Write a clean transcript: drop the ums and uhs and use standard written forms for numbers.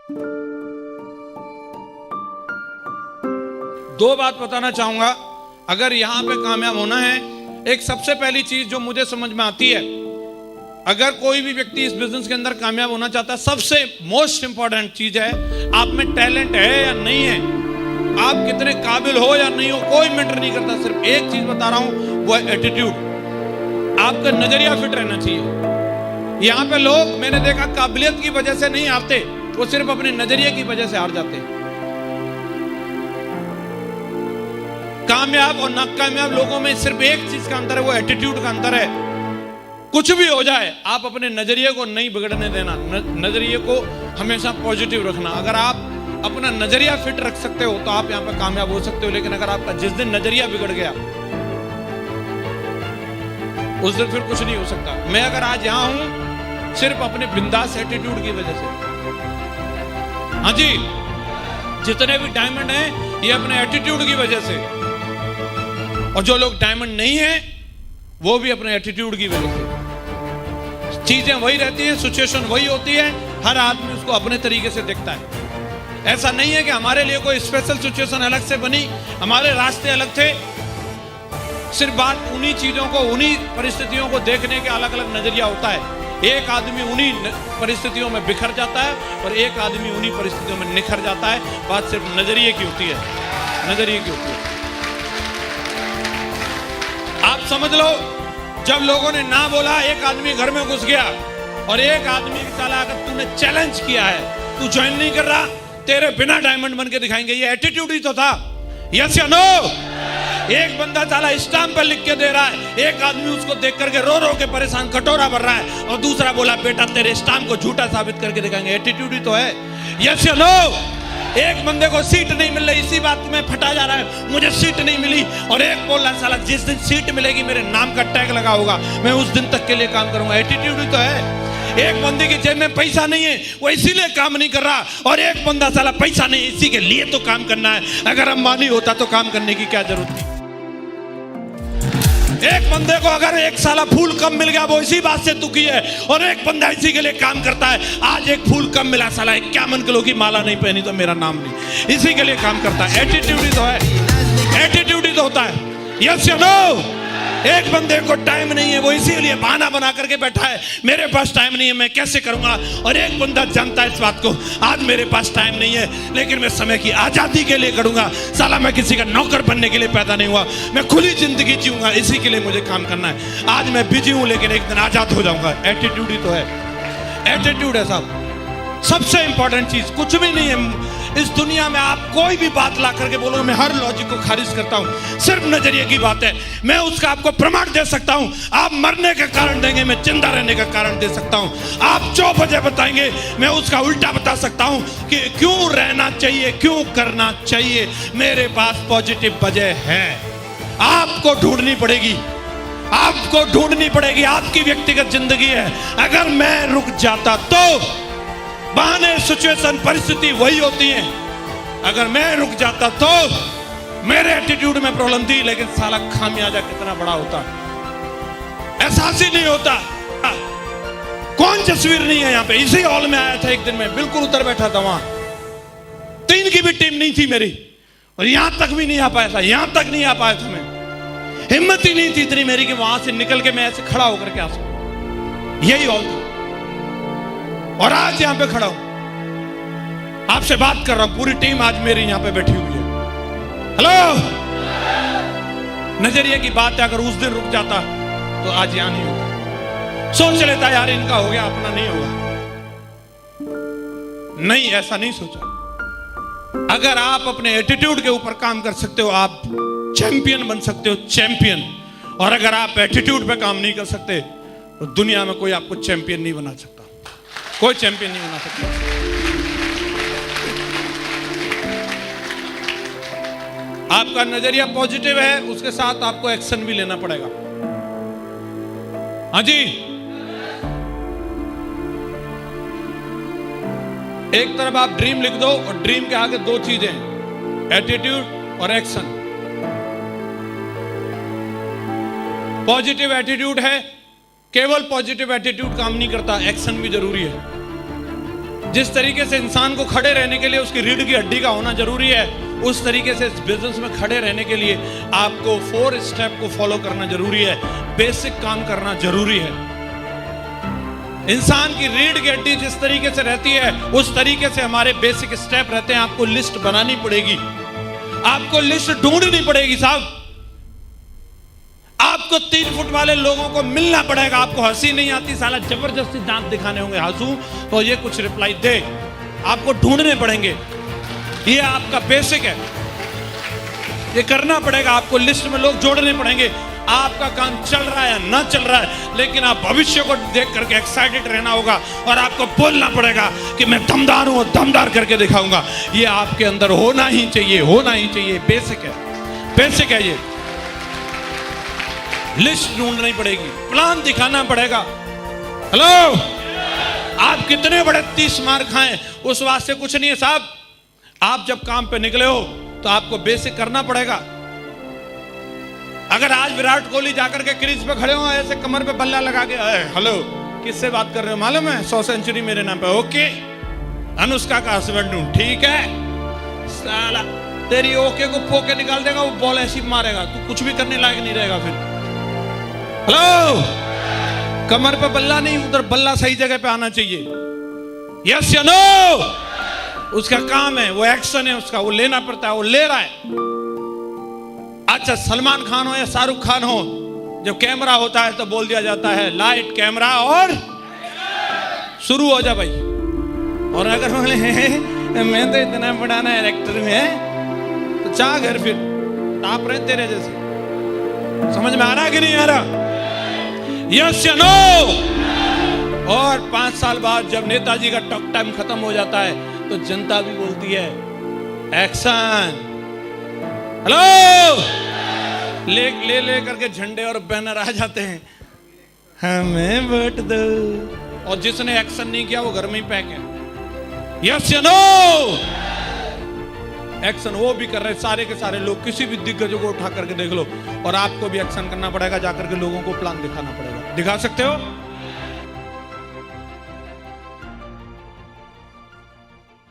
दो बात बताना चाहूंगा। अगर यहां पे कामयाब होना है, एक सबसे पहली चीज जो मुझे समझ में आती है, अगर कोई भी व्यक्ति इस बिजनेस के अंदर कामयाब होना चाहता है, सबसे मोस्ट इंपॉर्टेंट चीज है आप में टैलेंट है या नहीं है, आप कितने काबिल हो या नहीं हो, कोई मैटर नहीं करता। सिर्फ एक चीज बता रहा हूं, वो है एटीट्यूड। आपका नजरिया फिट रहना चाहिए। यहां पे लोग मैंने देखा काबिलियत की वजह से नहीं हारते, वो सिर्फ अपने नजरिए की वजह से हार जाते। कामयाब और नाकामयाब लोगों में सिर्फ एक चीज का अंतर है, वो एटीट्यूड का अंतर है। कुछ भी हो जाए, आप अपने नजरिए को नहीं बिगड़ने देना, नजरिए को हमेशा पॉजिटिव रखना। अगर आप अपना नजरिया फिट रख सकते हो तो आप यहां पर कामयाब हो सकते हो। लेकिन अगर आपका जिस दिन नजरिया बिगड़ गया, उस दिन फिर कुछ नहीं हो सकता। मैं अगर आज यहां हूं सिर्फ अपने बिंदास एटीट्यूड की वजह से। हाँ जी, जितने भी डायमंड हैं ये अपने एटीट्यूड की वजह से, और जो लोग डायमंड नहीं है वो भी अपने एटीट्यूड की वजह से। चीजें वही रहती हैं, सिचुएशन वही होती है, हर आदमी उसको अपने तरीके से देखता है। ऐसा नहीं है कि हमारे लिए कोई स्पेशल सिचुएशन अलग से बनी, हमारे रास्ते अलग थे। सिर्फ बात उन्हीं चीजों को, उन्हीं परिस्थितियों को देखने के अलग अलग नजरिया होता है। एक आदमी उन्हीं परिस्थितियों में बिखर जाता है और एक आदमी उन्हीं परिस्थितियों में निखर जाता है। बात सिर्फ नजरिए की होती है, नजरिए की होती है। आप समझ लो, जब लोगों ने ना बोला, एक आदमी घर में घुस गया और एक आदमी की साला अगर तूने चैलेंज किया है, तू ज्वाइन नहीं कर रहा, तेरे बिना डायमंड बन के दिखाएंगे, ये एटीट्यूड ही तो था। यस या नो? एक बंदा साला स्टाम्प पर लिख के दे रहा है, एक आदमी उसको देख करके रो रो के परेशान कटोरा भर रहा है, और दूसरा बोला बेटा तेरे स्टाम्प को झूठा साबित करके दिखाएंगे। एटीट्यूड ही तो है। यस या नो? एक बंदे को सीट नहीं मिल रही, इसी बात में फटा जा रहा है, मुझे सीट नहीं मिली, और एक बोल रहा है साला जिस दिन सीट मिलेगी मेरे नाम का टैग लगा होगा, मैं उस दिन तक के लिए काम करूंगा। एटीट्यूड ही तो है। एक बंदे की जेब में पैसा नहीं है, वो इसीलिए काम नहीं कर रहा, और एक बंदा साला पैसा नहीं, इसी के लिए तो काम करना है। अगर अंबानी होता तो काम करने की क्या जरूरत थी। एक बंदे को अगर एक साला फूल कम मिल गया, वो इसी बात से दुखी है, और एक बंदा इसी के लिए काम करता है। आज एक फूल कम मिला, साला 51 किलो की माला नहीं पहनी तो मेरा नाम नहीं, इसी के लिए काम करता है। एटीट्यूड ही तो है, एटीट्यूड ही तो होता है। यस या नो? एक बंदे को टाइम नहीं है, वो इसीलिए बहाना बना करके बैठा है, मेरे पास टाइम नहीं है, मैं कैसे करूंगा। और एक बंदा जानता है इस बात को, आज मेरे पास टाइम नहीं है, लेकिन मैं समय की आजादी के लिए करूंगा। साला मैं किसी का नौकर बनने के लिए पैदा नहीं हुआ, मैं खुली जिंदगी जीऊंगा, इसी के लिए मुझे काम करना है। आज मैं बिजी हूं, लेकिन एक दिन आजाद हो जाऊंगा। एटीट्यूड ही तो है, एटीट्यूड है साहब। सबसे इंपॉर्टेंट चीज कुछ भी नहीं है इस दुनिया में। आप कोई भी बात ला करके बोलो, मैं हर लॉजिक को खारिज करता हूं, सिर्फ नजरिए की बात है। मैं उसका आपको प्रमाण दे सकता हूं, आप मरने का कारण देंगे, मैं जिंदा रहने का कारण दे सकता हूं। आप जो वजह बताएंगे, मैं उसका उल्टा बता सकता हूं कि क्यों रहना चाहिए, क्यों करना चाहिए। मेरे पास पॉजिटिव वजह है, आपको ढूंढनी पड़ेगी, आपको ढूंढनी पड़ेगी। आपकी व्यक्तिगत जिंदगी है। अगर मैं रुक जाता तो बहाने, सिचुएशन, परिस्थिति वही होती है। अगर मैं रुक जाता तो मेरे एटीट्यूड में प्रॉब्लम थी, लेकिन साला खामियाजा कितना बड़ा होता, एहसास ही नहीं होता। कौन तस्वीर नहीं है यहाँ पे? इसी हॉल में आया था एक दिन, मैं बिल्कुल उतर बैठा था वहां, 3 की भी टीम नहीं थी मेरी, और यहां तक भी नहीं आ पाया था, यहां तक नहीं आ पाया था मैं। हिम्मत ही नहीं थी इतनी मेरी कि वहां से निकल के मैं ऐसे खड़ा होकर के आ सकूं। यही हॉल था, और आज यहां पे खड़ा हूं, आपसे बात कर रहा हूं। पूरी टीम आज मेरी यहां पे बैठी हुई है। हेलो, नजरिए की बात है। अगर उस दिन रुक जाता तो आज यहां नहीं होता। सोच लेता यार इनका हो गया, अपना नहीं होगा। नहीं, ऐसा नहीं सोचा। अगर आप अपने एटीट्यूड के ऊपर काम कर सकते हो, आप चैंपियन बन सकते हो, चैंपियन। और अगर आप एटीट्यूड पे काम नहीं कर सकते तो दुनिया में कोई आपको चैंपियन नहीं बना सकता, कोई चैंपियन नहीं बना सकता। आपका नजरिया पॉजिटिव है, उसके साथ आपको एक्शन भी लेना पड़ेगा। हाँ जी, एक तरफ आप ड्रीम लिख दो, और ड्रीम के आगे 2 चीजें, एटीट्यूड और एक्शन। पॉजिटिव एटीट्यूड है, केवल पॉजिटिव एटीट्यूड काम नहीं करता, एक्शन भी जरूरी है। जिस तरीके से इंसान को खड़े रहने के लिए उसकी रीढ़ की हड्डी का होना जरूरी है, उस तरीके से इस बिजनेस में खड़े रहने के लिए आपको 4 स्टेप को फॉलो करना जरूरी है। बेसिक काम करना जरूरी है। इंसान की रीढ़ की हड्डी जिस तरीके से रहती है उस तरीके से हमारे बेसिक स्टेप रहते हैं। आपको लिस्ट बनानी पड़ेगी, आपको लिस्ट ढूंढनी पड़ेगी साहब। आपको 3 फुट वाले लोगों को मिलना पड़ेगा। आपको हंसी नहीं आती, साला जबरदस्ती दांत दिखाने होंगे, हंसू तो ये कुछ रिप्लाई दे। आपको ढूंढने पड़ेंगे, ये आपका बेसिक है, ये करना पड़ेगा। आपको लिस्ट में लोग जोड़ने पड़ेंगे। आपका काम चल रहा है या ना चल रहा है, लेकिन आप भविष्य को देख करके एक्साइटेड रहना होगा और आपको बोलना पड़ेगा कि मैं दमदार हूं और दमदार करके दिखाऊंगा। ये आपके अंदर होना ही चाहिए, होना ही चाहिए। बेसिक है, बेसिक है ये। लिस्ट ढूंढनी पड़ेगी, प्लान दिखाना पड़ेगा। हेलो, आप कितने बड़े 30 मार खाएं उस वास्ते कुछ नहीं है साहब। आप जब काम पे निकले हो तो आपको बेसिक करना पड़ेगा। अगर आज विराट कोहली जाकर के क्रीज पे खड़े हो, ऐसे कमर पे बल्ला लगा के, हेलो किससे बात कर रहे हो मालूम है, 100 सेंचुरी मेरे नाम पे, ओके अनुष्का का हस्बैंड हूं, ठीक है। साला तेरी ओके को पोके निकाल देगा, वो बॉल ऐसी मारेगा, तू कुछ भी करने लायक नहीं रहेगा फिर। हेलो, कमर पे बल्ला नहीं, उधर बल्ला सही जगह पे आना चाहिए। यस या नो, उसका काम है, वो एक्शन है उसका, वो लेना पड़ता है, वो ले रहा है। अच्छा, सलमान खान हो या शाहरुख खान हो, जब कैमरा होता है तो बोल दिया जाता है लाइट कैमरा और शुरू हो जा भाई। और अगर बोले मैं तो इतना बड़ा ना एक्टर में, तो चाह घर फिर टाप रहे तेरे जैसे। समझ में आ रहा कि नहीं आ रहा? यस या नो? और 5 साल बाद जब नेताजी का टॉक टाइम खत्म हो जाता है तो जनता भी बोलती है एक्शन। हेलो, ले करके झंडे और बैनर आ जाते हैं, हमें वोट दो। और जिसने एक्शन नहीं किया वो घर में ही पैक है। यस या नो? एक्शन वो भी कर रहे सारे के सारे लोग। किसी भी दिग्गजों को उठा करके देख लो, और आपको भी एक्शन करना पड़ेगा, जाकर के लोगों को प्लान दिखाना पड़ेगा। दिखा सकते हो?